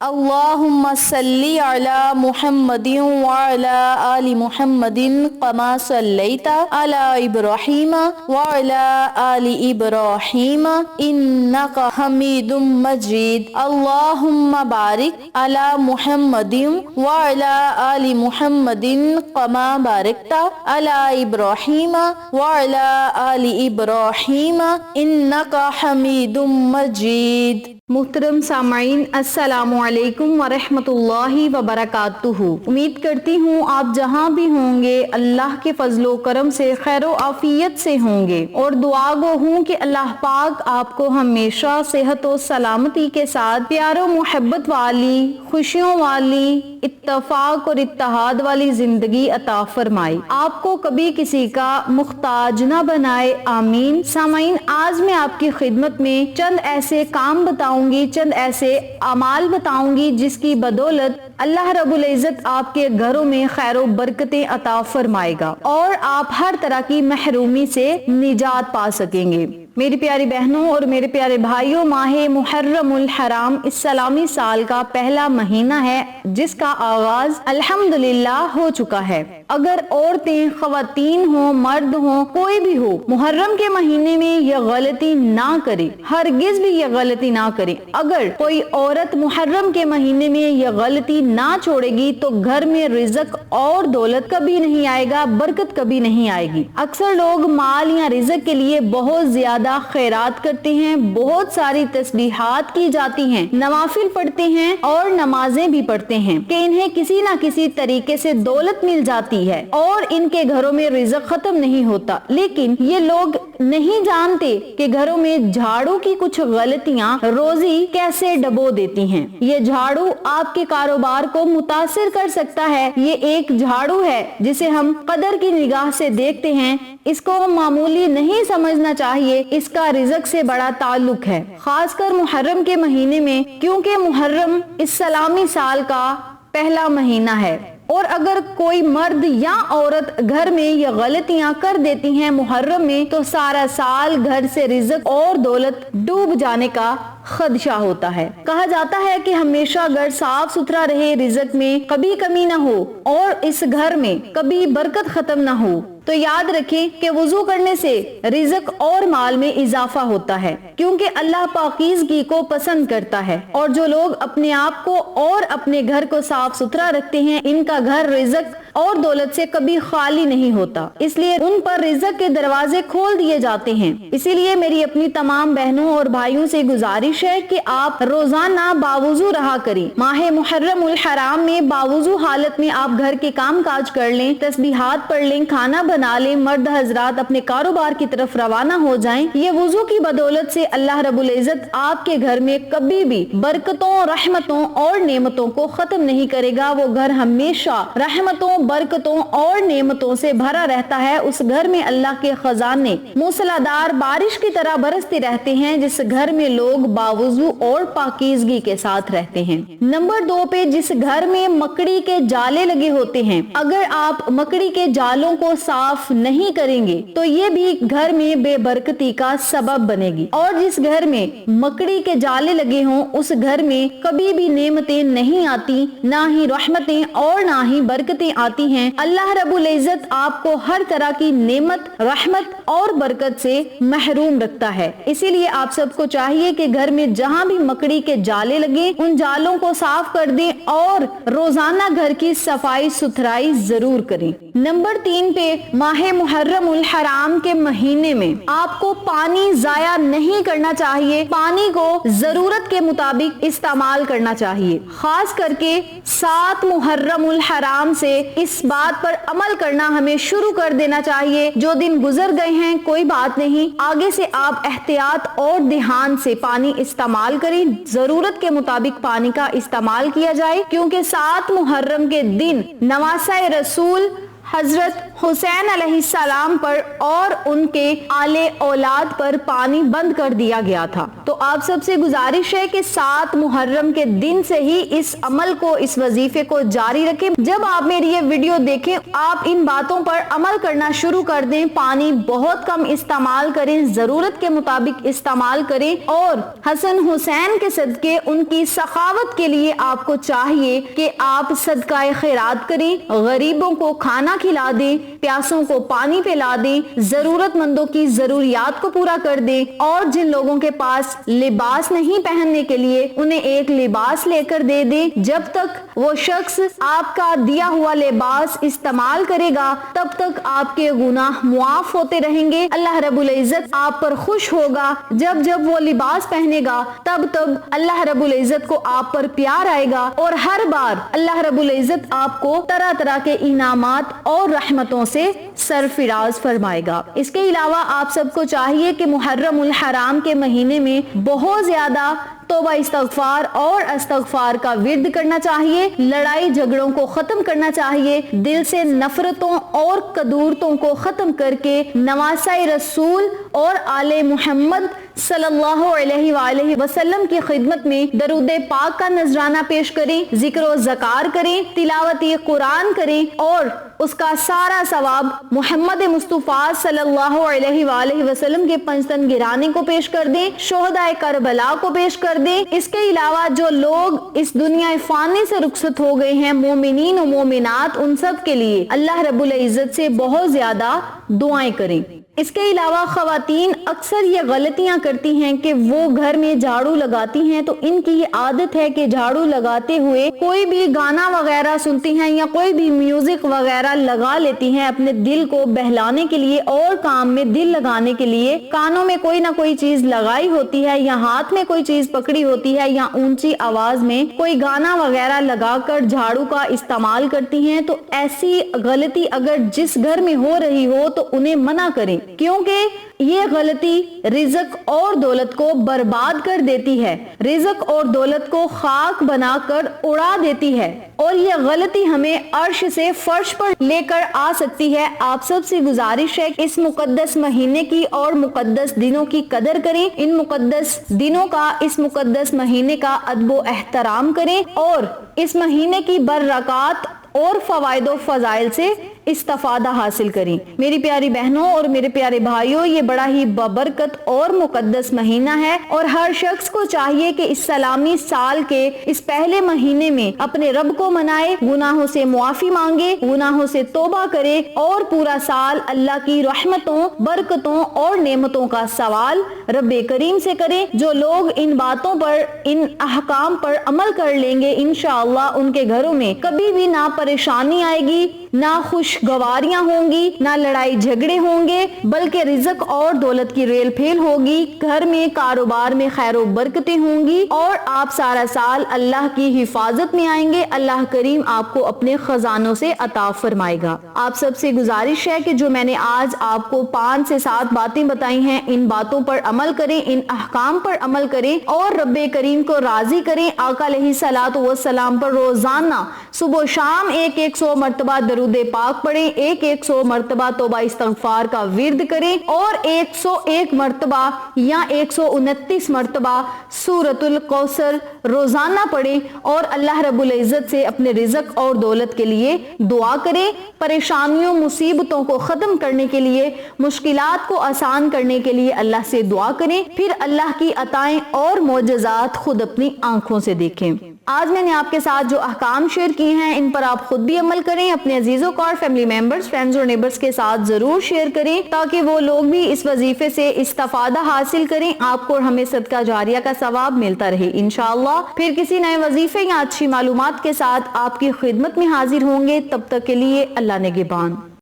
اللہم صلی علی محمد وعلی آل محمد کما صلیت علی ابراہیم وعلی آل ابراہیم انک حمید مجید اللہم بارک علی محمد وعلی آل محمد کما بارکت علی ابراہیم وعلی آل ابراہیم انک حمید مجید۔ محترم سامعین، السلام علیکم ورحمۃ اللہ وبرکاتہ۔ امید کرتی ہوں آپ جہاں بھی ہوں گے اللہ کے فضل و کرم سے خیر و عافیت سے ہوں گے، اور دعا گو ہوں کہ اللہ پاک آپ کو ہمیشہ صحت و سلامتی کے ساتھ پیار و محبت والی، خوشیوں والی، اتفاق اور اتحاد والی زندگی عطا فرمائے، آپ کو کبھی کسی کا محتاج نہ بنائے، آمین۔ سامعین، آج میں آپ کی خدمت میں چند ایسے کام بتاؤں گی، چند ایسے اعمال بتاؤں گی جس کی بدولت اللہ رب العزت آپ کے گھروں میں خیر و برکتیں عطا فرمائے گا اور آپ ہر طرح کی محرومی سے نجات پا سکیں گے۔ میری پیاری بہنوں اور میرے پیارے بھائیوں، ماہ محرم الحرام اسلامی سال کا پہلا مہینہ ہے جس کا آغاز الحمدللہ ہو چکا ہے۔ اگر عورتیں، خواتین ہوں، مرد ہوں، کوئی بھی ہو، محرم کے مہینے میں یہ غلطی نہ کرے، ہرگز بھی یہ غلطی نہ کرے۔ اگر کوئی عورت محرم کے مہینے میں یہ غلطی نہ چھوڑے گی تو گھر میں رزق اور دولت کبھی نہیں آئے گا، برکت کبھی نہیں آئے گی۔ اکثر لوگ مال یا رزق کے لیے بہت زیادہ خیرات کرتے ہیں، بہت ساری تسبیحات کی جاتی ہیں، نوافل پڑھتے ہیں اور نمازیں بھی پڑھتے ہیں کہ انہیں کسی نہ کسی طریقے سے دولت مل جاتی ہے اور ان کے گھروں میں رزق ختم نہیں ہوتا، لیکن یہ لوگ نہیں جانتے کہ گھروں میں جھاڑو کی کچھ غلطیاں روزی کیسے ڈبو دیتی ہیں۔ یہ جھاڑو آپ کے کاروبار کو متاثر کر سکتا ہے۔ یہ ایک جھاڑو ہے جسے ہم قدر کی نگاہ سے دیکھتے ہیں، اس کو معمولی نہیں سمجھنا چاہیے، اس کا رزق سے بڑا تعلق ہے، خاص کر محرم کے مہینے میں، کیونکہ محرم اسلامی سال کا پہلا مہینہ ہے۔ اور اگر کوئی مرد یا عورت گھر میں یہ غلطیاں کر دیتی ہیں محرم میں تو سارا سال گھر سے رزق اور دولت ڈوب جانے کا خدشہ ہوتا ہے۔ کہا جاتا ہے کہ ہمیشہ گھر صاف ستھرا رہے، رزق میں کبھی کمی نہ ہو اور اس گھر میں کبھی برکت ختم نہ ہو۔ تو یاد رکھیں کہ وضو کرنے سے رزق اور مال میں اضافہ ہوتا ہے، کیونکہ اللہ پاکیزگی کو پسند کرتا ہے، اور جو لوگ اپنے آپ کو اور اپنے گھر کو صاف ستھرا رکھتے ہیں ان کا گھر رزق اور دولت سے کبھی خالی نہیں ہوتا، اس لیے ان پر رزق کے دروازے کھول دیے جاتے ہیں۔ اسی لیے میری اپنی تمام بہنوں اور بھائیوں سے گزارش ہے کہ آپ روزانہ باوضو رہا کریں۔ ماہ محرم الحرام میں باوضو حالت میں آپ گھر کے کام کاج کر لیں، تسبیحات پڑھ لیں، کھانا بنا لیں، مرد حضرات اپنے کاروبار کی طرف روانہ ہو جائیں۔ یہ وضو کی بدولت سے اللہ رب العزت آپ کے گھر میں کبھی بھی برکتوں، رحمتوں اور نعمتوں کو ختم نہیں کرے گا۔ وہ گھر ہمیشہ رحمتوں، برکتوں اور نعمتوں سے بھرا رہتا ہے۔ اس گھر میں اللہ کے خزانے موسلادھار بارش کی طرح برستے رہتے ہیں، جس گھر میں لوگ باوضو اور پاکیزگی کے ساتھ رہتے ہیں۔ نمبر 2 پہ، جس گھر میں مکڑی کے جالے لگے ہوتے ہیں، اگر آپ مکڑی کے جالوں کو صاف نہیں کریں گے تو یہ بھی گھر میں بے برکتی کا سبب بنے گی، اور جس گھر میں مکڑی کے جالے لگے ہوں اس گھر میں کبھی بھی نعمتیں نہیں آتی، نہ ہی رحمتیں اور نہ ہی برکتیں آتی ہیں۔ اللہ رب العزت آپ کو ہر طرح کی نعمت، رحمت اور برکت سے محروم رکھتا ہے۔ اسی لیے آپ سب کو چاہیے کہ گھر میں جہاں بھی مکڑی کے جالے لگے ان جالوں کو صاف کر دیں اور روزانہ گھر کی صفائی ستھرائی ضرور کریں۔ نمبر 3 پہ، ماہ محرم الحرام کے مہینے میں آپ کو پانی ضائع نہیں کرنا چاہیے، پانی کو ضرورت کے مطابق استعمال کرنا چاہیے۔ خاص کر کے 7 محرم الحرام سے اس بات پر عمل کرنا ہمیں شروع کر دینا چاہیے۔ جو دن گزر گئے ہیں کوئی بات نہیں، آگے سے آپ احتیاط اور دھیان سے پانی استعمال کریں، ضرورت کے مطابق پانی کا استعمال کیا جائے، کیونکہ 7 محرم کے دن نواسہ رسول حضرت حسین علیہ السلام پر اور ان کے آل اولاد پر پانی بند کر دیا گیا تھا۔ تو آپ سب سے گزارش ہے کہ 7 محرم کے دن سے ہی اس عمل کو، اس وظیفے کو جاری رکھیں۔ جب آپ میری یہ ویڈیو دیکھیں آپ ان باتوں پر عمل کرنا شروع کر دیں، پانی بہت کم استعمال کریں، ضرورت کے مطابق استعمال کریں، اور حسن حسین کے صدقے، ان کی سخاوت کے لیے آپ کو چاہیے کہ آپ صدقہ خیرات کریں، غریبوں کو کھانا کھلا دیں، پیاسوں کو پانی پلا دیں، ضرورت مندوں کی ضروریات کو پورا کر دیں، اور جن لوگوں کے پاس لباس نہیں پہننے کے لیے انہیں ایک لباس لے کر دے دیں۔ جب تک وہ شخص آپ کا دیا ہوا لباس استعمال کرے گا تب تک آپ کے گناہ معاف ہوتے رہیں گے، اللہ رب العزت آپ پر خوش ہوگا۔ جب جب وہ لباس پہنے گا تب تب اللہ رب العزت کو آپ پر پیار آئے گا، اور ہر بار اللہ رب العزت آپ کو طرح طرح کے انعامات اور رحمتوں سے سرفراز فرمائے گا۔ اس کے علاوہ آپ سب کو چاہیے کہ محرم الحرام کے مہینے میں بہت زیادہ توبہ استغفار اور استغفار کا ورد کرنا چاہیے، لڑائی جھگڑوں کو ختم کرنا چاہیے، دل سے نفرتوں اور کدورتوں کو ختم کر کے نواسۂ رسول اور آل محمد صلی اللہ علیہ وآلہ وسلم کی خدمت میں درود پاک کا نذرانہ پیش کریں، ذکر و ذکار کریں، تلاوت قرآن کریں، اور اس کا سارا ثواب محمد مصطفیٰ صلی اللہ علیہ وآلہ وسلم کے پنجتن گرانے کو پیش کر دیں، شہدائے کربلا کو پیش کر دیں۔ اس کے علاوہ جو لوگ اس دنیا فانی سے رخصت ہو گئے ہیں، مومنین و مومنات، ان سب کے لیے اللہ رب العزت سے بہت زیادہ دعائیں کریں۔ اس کے علاوہ خواتین اکثر یہ غلطیاں کرتی ہیں کہ وہ گھر میں جھاڑو لگاتی ہیں تو ان کی یہ عادت ہے کہ جھاڑو لگاتے ہوئے کوئی بھی گانا وغیرہ سنتی ہیں یا کوئی بھی میوزک وغیرہ لگا لیتی ہیں اپنے دل کو بہلانے کے لیے اور کام میں دل لگانے کے لیے، کانوں میں کوئی نہ کوئی چیز لگائی ہوتی ہے یا ہاتھ میں کوئی چیز پکڑی ہوتی ہے یا اونچی آواز میں کوئی گانا وغیرہ لگا کر جھاڑو کا استعمال کرتی ہیں۔ تو ایسی غلطی اگر جس گھر میں ہو رہی ہو تو انہیں منع کریں، کیونکہ یہ غلطی رزق اور دولت کو برباد کر دیتی ہے، رزق اور دولت کو خاک بنا کر اڑا دیتی ہے، اور یہ غلطی ہمیں عرش سے فرش پر لے کر آ سکتی ہے۔ آپ سب سے گزارش ہے کہ اس مقدس مہینے کی اور مقدس دنوں کی قدر کریں، ان مقدس دنوں کا، اس مقدس مہینے کا ادب و احترام کریں، اور اس مہینے کی برکات اور فوائد و فضائل سے استفادہ حاصل کریں۔ میری پیاری بہنوں اور میرے پیارے بھائیوں، یہ بڑا ہی بابرکت اور مقدس مہینہ ہے، اور ہر شخص کو چاہیے کہ اس سلامی سال کے اس پہلے مہینے میں اپنے رب کو منائے، گناہوں سے معافی مانگے، گناہوں سے توبہ کرے، اور پورا سال اللہ کی رحمتوں، برکتوں اور نعمتوں کا سوال رب کریم سے کرے۔ جو لوگ ان باتوں پر، ان احکام پر عمل کر لیں گے، انشاءاللہ ان کے گھروں میں کبھی بھی نہ پریشانی آئے گی، نہ خوشگواریاں ہوں گی، نہ لڑائی جھگڑے ہوں گے، بلکہ رزق اور دولت کی ریل پھیل ہوگی، گھر میں کاروبار میں خیر و برکتیں ہوں گی، اور آپ سارا سال اللہ کی حفاظت میں آئیں گے۔ اللہ کریم آپ کو اپنے خزانوں سے عطا فرمائے گا۔ آپ سب سے گزارش ہے کہ جو میں نے آج آپ کو 5 سے 7 باتیں بتائی ہیں، ان باتوں پر عمل کریں، ان احکام پر عمل کریں، اور رب کریم کو راضی کریں۔ آقا علیہ الصلوۃ والسلام پر روزانہ صبح و شام 100 مرتبہ درود پاک پڑھیں، 100 مرتبہ توبہ استغفار کا ورد کریں، اور 101 مرتبہ یا 129 مرتبہ سورۃ الکوثر روزانہ پڑھیں، اور اللہ رب العزت سے اپنے رزق اور دولت کے لیے دعا کریں، پریشانیوں مصیبتوں کو ختم کرنے کے لیے، مشکلات کو آسان کرنے کے لیے اللہ سے دعا کریں، پھر اللہ کی عطائیں اور معجزات خود اپنی آنکھوں سے دیکھیں۔ آج میں نے آپ کے ساتھ جو احکام شیئر کیے ہیں ان پر آپ خود بھی عمل کریں، اپنے عزیزوں کو اور فیملی ممبرز، فرینڈز اور نیبرز کے ساتھ ضرور شیئر کریں تاکہ وہ لوگ بھی اس وظیفے سے استفادہ حاصل کریں، آپ کو اور ہمیں صدقہ جاریہ کا ثواب ملتا رہے انشاءاللہ۔ پھر کسی نئے وظیفے یا اچھی معلومات کے ساتھ آپ کی خدمت میں حاضر ہوں گے، تب تک کے لیے اللہ نگہبان۔